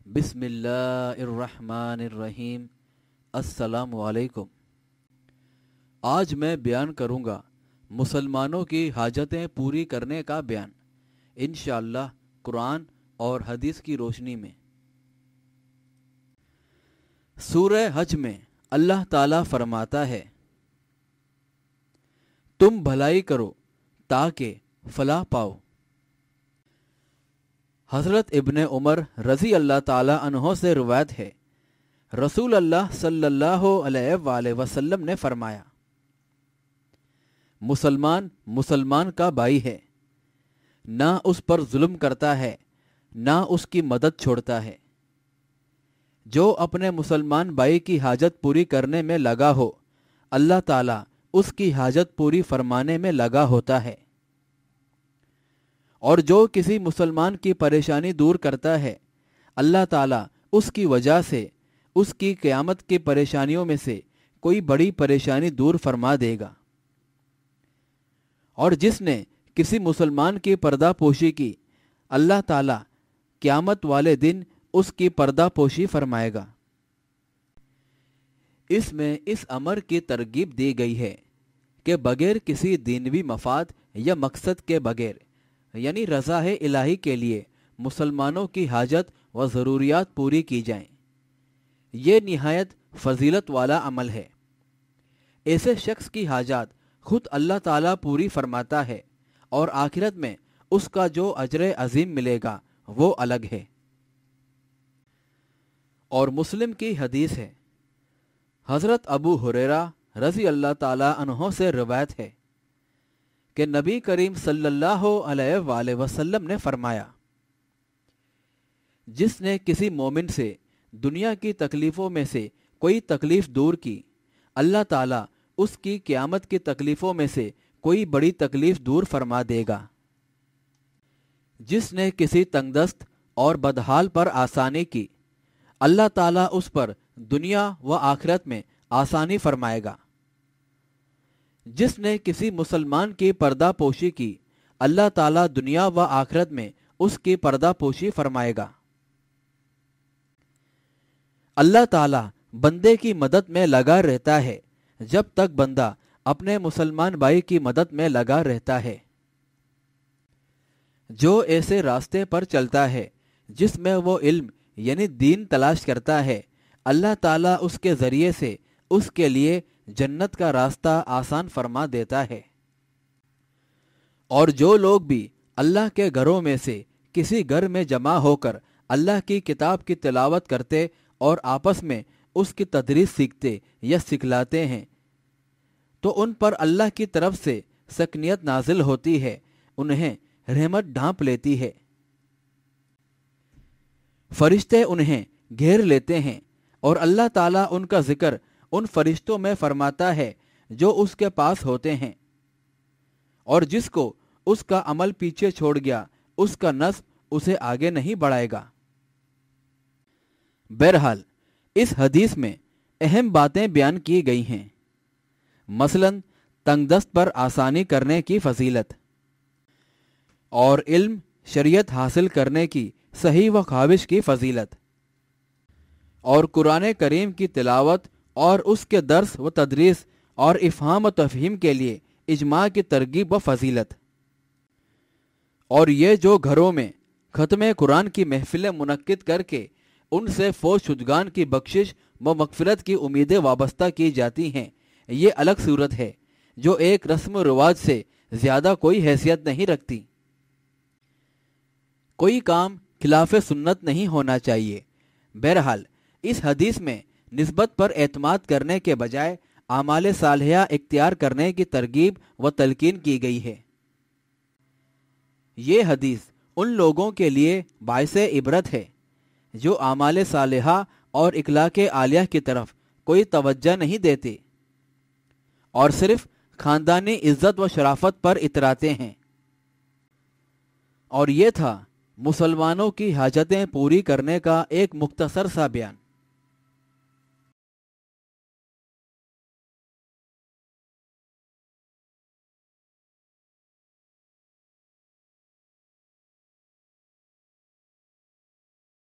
بسم اللہ الرحمن الرحیم۔ السلام علیکم۔ آج میں بیان کروں گا مسلمانوں کی حاجتیں پوری کرنے کا بیان، انشاءاللہ قرآن اور حدیث کی روشنی میں۔ سورہ حج میں اللہ تعالیٰ فرماتا ہے، تم بھلائی کرو تاکہ فلاح پاؤ۔ حضرت ابن عمر رضی اللہ تعالی عنہ سے روایت ہے، رسول اللہ صلی اللہ علیہ وآلہ وسلم نے فرمایا، مسلمان کا بھائی ہے، نہ اس پر ظلم کرتا ہے نہ اس کی مدد چھوڑتا ہے۔ جو اپنے مسلمان بھائی کی حاجت پوری کرنے میں لگا ہو، اللہ تعالیٰ اس کی حاجت پوری فرمانے میں لگا ہوتا ہے، اور جو کسی مسلمان کی پریشانی دور کرتا ہے، اللہ تعالیٰ اس کی وجہ سے اس کی قیامت کی پریشانیوں میں سے کوئی بڑی پریشانی دور فرما دے گا۔ اور جس نے کسی مسلمان کی پردہ پوشی کی، اللہ تعالیٰ قیامت والے دن اس کی پردہ پوشی فرمائے گا۔ اس میں اس امر کی ترغیب دی گئی ہے کہ بغیر کسی دینوی مفاد یا مقصد کے بغیر، یعنی رضا الہی کے لیے مسلمانوں کی حاجت و ضروریات پوری کی جائیں۔ یہ نہایت فضیلت والا عمل ہے۔ ایسے شخص کی حاجات خود اللہ تعالیٰ پوری فرماتا ہے، اور آخرت میں اس کا جو اجر عظیم ملے گا وہ الگ ہے۔ اور مسلم کی حدیث ہے، حضرت ابو ہریرہ رضی اللہ تعالیٰ عنہ سے روایت ہے کہ نبی کریم صلی اللہ علیہ وآلہ وسلم نے فرمایا، جس نے کسی مومن سے دنیا کی تکلیفوں میں سے کوئی تکلیف دور کی، اللہ تعالیٰ اس کی قیامت کی تکلیفوں میں سے کوئی بڑی تکلیف دور فرما دے گا۔ جس نے کسی تنگ دست اور بدحال پر آسانی کی، اللہ تعالیٰ اس پر دنیا و آخرت میں آسانی فرمائے گا۔ جس نے کسی مسلمان کی پردہ پوشی کی، اللہ تعالیٰ دنیا و آخرت میں اس کی پردہ پوشی فرمائے گا۔ اللہ تعالیٰ بندے کی مدد میں لگا رہتا ہے جب تک بندہ اپنے مسلمان بھائی کی مدد میں لگا رہتا ہے۔ جو ایسے راستے پر چلتا ہے جس میں وہ علم یعنی دین تلاش کرتا ہے، اللہ تعالیٰ اس کے ذریعے سے اس کے لیے جنت کا راستہ آسان فرما دیتا ہے۔ اور جو لوگ بھی اللہ کے گھروں میں سے کسی گھر میں جمع ہو کر اللہ کی کتاب کی تلاوت کرتے اور آپس میں اس کی تدریس سیکھتے یا سکھلاتے ہیں، تو ان پر اللہ کی طرف سے سکینت نازل ہوتی ہے، انہیں رحمت ڈھانپ لیتی ہے، فرشتے انہیں گھیر لیتے ہیں، اور اللہ تعالیٰ ان کا ذکر ان فرشتوں میں فرماتا ہے جو اس کے پاس ہوتے ہیں، اور جس کو اس کا عمل پیچھے چھوڑ گیا، اس کا نصب اسے آگے نہیں بڑھائے گا۔ بہرحال اس حدیث میں اہم باتیں بیان کی گئی ہیں، مثلا تنگ دست پر آسانی کرنے کی فضیلت، اور علم شریعت حاصل کرنے کی صحیح و کاوش کی فضیلت، اور قرآن کریم کی تلاوت اور اس کے درس و تدریس اور افہام و تفہیم کے لیے اجماع کی ترغیب و فضیلت، اور یہ جو گھروں میں ختم قرآن کی محفلیں منعقد کر کے ان سے فوت شدگان کی بخشش و مغفرت کی امیدیں وابستہ کی جاتی ہیں، یہ الگ صورت ہے جو ایک رسم و رواج سے زیادہ کوئی حیثیت نہیں رکھتی۔ کوئی کام خلاف سنت نہیں ہونا چاہیے۔ بہرحال اس حدیث میں نسبت پر اعتماد کرنے کے بجائے اعمال صالحہ اختیار کرنے کی ترغیب و تلقین کی گئی ہے۔ یہ حدیث ان لوگوں کے لیے باعث عبرت ہے جو اعمال صالحہ اور اخلاق عالیہ کی طرف کوئی توجہ نہیں دیتے، اور صرف خاندانی عزت و شرافت پر اتراتے ہیں۔ اور یہ تھا مسلمانوں کی حاجتیں پوری کرنے کا ایک مختصر سا بیان۔